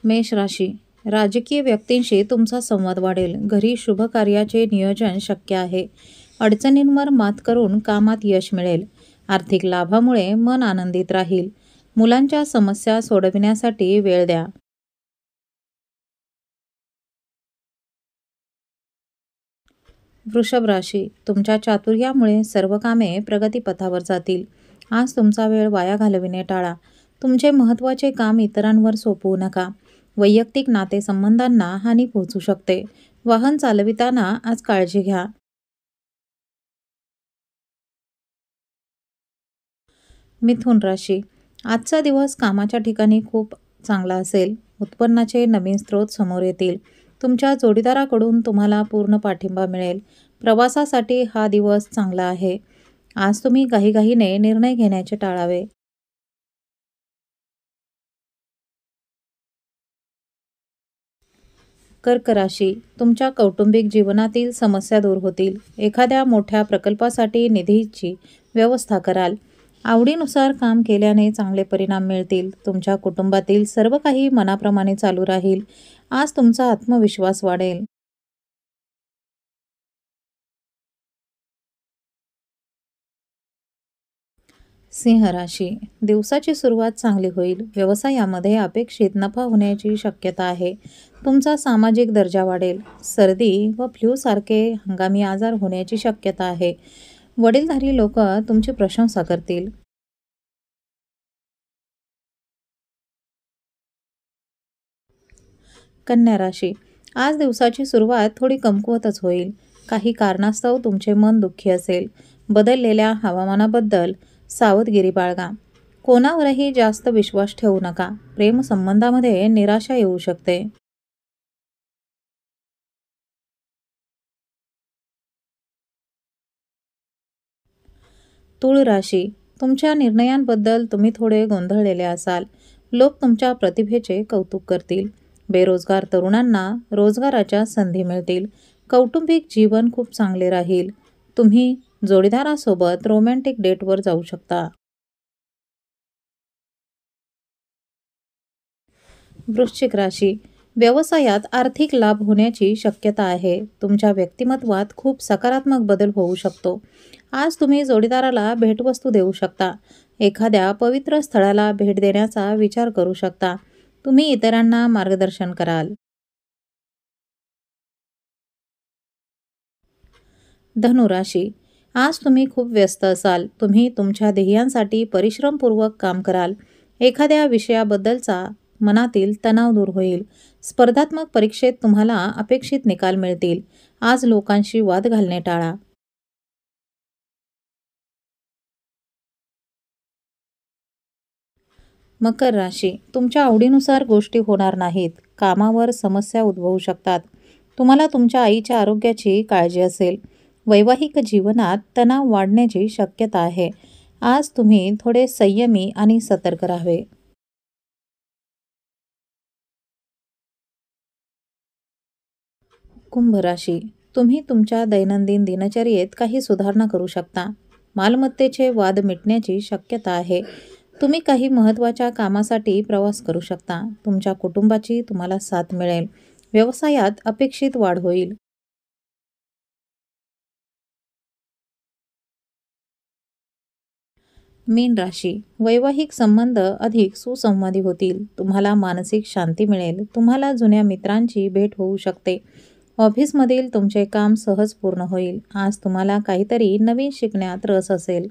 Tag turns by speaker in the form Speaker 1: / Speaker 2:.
Speaker 1: मेष राशी. राजकीय व्यक्तींशी तुमचा संवाद वाढेल. घरी शुभ कार्याचे नियोजन शक्य आहे. अडचणींवर मात करून कामात यश मिळेल. आर्थिक लाभामुळे मन आनंदित राहील. मुलांच्या समस्या सोडविण्यासाठी वेळ द्या. वृषभ राशी. तुमच्या चातुर्यामुळे सर्व कामे प्रगतीपथावर जातील. आज तुमचा वेळ वाया घालविणे टाळा. तुमचे महत्त्वाचे काम इतरांवर सोपवू नका. वैयक्तिक नातेसंबंधांना हानी पोहोचू शकते. वाहन चालविताना आज काळजी घ्या. मिथुन राशी. आजचा दिवस कामाच्या ठिकाणी खूप चांगला असेल. उत्पन्नाचे नवीन स्रोत समोर येतील. तुमच्या जोडीदाराकडून तुम्हाला पूर्ण पाठिंबा मिळेल. प्रवासासाठी हा दिवस चांगला आहे. आज तुम्ही घाईघाईने निर्णय घेण्याचे टाळावे. कर्क राशी. तुमच्या कौटुंबिक जीवनातील समस्या दूर होतील. एखाद्या मोठ्या प्रकल्पासाठी निधीची व्यवस्था कराल. आवडीनुसार काम केल्याने चांगले परिणाम मिळतील. तुमच्या कुटुंबातील सर्व काही मनाप्रमाणे चालू राहील. आज तुमचा आत्मविश्वास वाढेल. सिंह राशी. दिवसाची सुरुवात चांगली होईल. व्यवसायामध्ये अपेक्षित नफा होण्याची शक्यता आहे. तुमचा सामाजिक दर्जा वाढेल. सर्दी व फ्लू सारखे हंगामी आजार होण्याची शक्यता आहे. वडीलधारी लोक तुमची प्रशंसा करतील. कन्या राशी. आज दिवसाची सुरुवात थोडी कमकुवतच होईल. काही कारणास्तव तुमचे मन दुःखी असेल. बदललेल्या हवामानाबद्दल सावधगिरी बाळगा. कोणावरही जास्त विश्वास ठेवू नका. प्रेमसंबंधामध्ये निराशा येऊ शकते. तूळ राशी. तुमच्या निर्णयांबद्दल तुम्ही थोडे गोंधळलेले असाल. लोक तुमच्या प्रतिभेचे कौतुक करतील. बेरोजगार तरुणांना रोजगाराच्या संधी मिळतील. कौटुंबिक जीवन खूप चांगले राहील. तुम्ही जोडीदारासोबत रोमॅन्टिक डेटवर जाऊ शकता. वृश्चिक राशी. व्यवसायात आर्थिक लाभ होण्याची शक्यता आहे. तुमच्या व्यक्तिमत्वात खूप सकारात्मक बदल होऊ शकतो. आज तुम्ही जोडीदाराला भेटवस्तू देऊ शकता. एखाद्या पवित्र स्थळाला भेट देण्याचा विचार करू शकता. तुम्ही इतरांना मार्गदर्शन कराल. धनुराशी. आज तुम्ही खूप व्यस्त असाल. तुम्ही तुमच्या ध्येयांसाठी परिश्रमपूर्वक काम कराल. एखाद्या विषयाबद्दलचा मनातील तणाव दूर होईल. स्पर्धात्मक परीक्षेत तुम्हाला अपेक्षित निकाल मिळतील. आज लोकांशी वाद घालणे टाळा. मकर राशी. तुमच्या आवडीनुसार गोष्टी होणार नाहीत. कामावर समस्या उद्भवू शकतात. तुम्हाला तुमच्या आईच्या आरोग्याची काळजी असेल. वैवाहिक जीवनात तणाव वाढण्याची शक्यता आहे. आज तुम्ही थोडे संयमी आणि सतर्क राहावे. कुंभ राशी. तुम्ही तुमच्या दैनंदिन दिनचर्येत काही सुधारणा करू शकता. मालमत्तेचे वाद मिटण्याची शक्यता आहे. तुम्ही काही महत्त्वाच्या कामासाठी प्रवास करू शकता. तुमच्या कुटुंबाची तुम्हाला साथ मिळेल. व्यवसायात अपेक्षित वाढ होईल. मीन राशी. वैवाहिक संबंध अधिक सुसंवादी होतील. तुम्हाला मानसिक शांती मिळेल. तुम्हाला जुन्या मित्रांची भेट होऊ शकते. ऑफिसमधील तुमचे काम सहज पूर्ण होईल. आज तुम्हाला काहीतरी नवीन शिकण्यात रस असेल.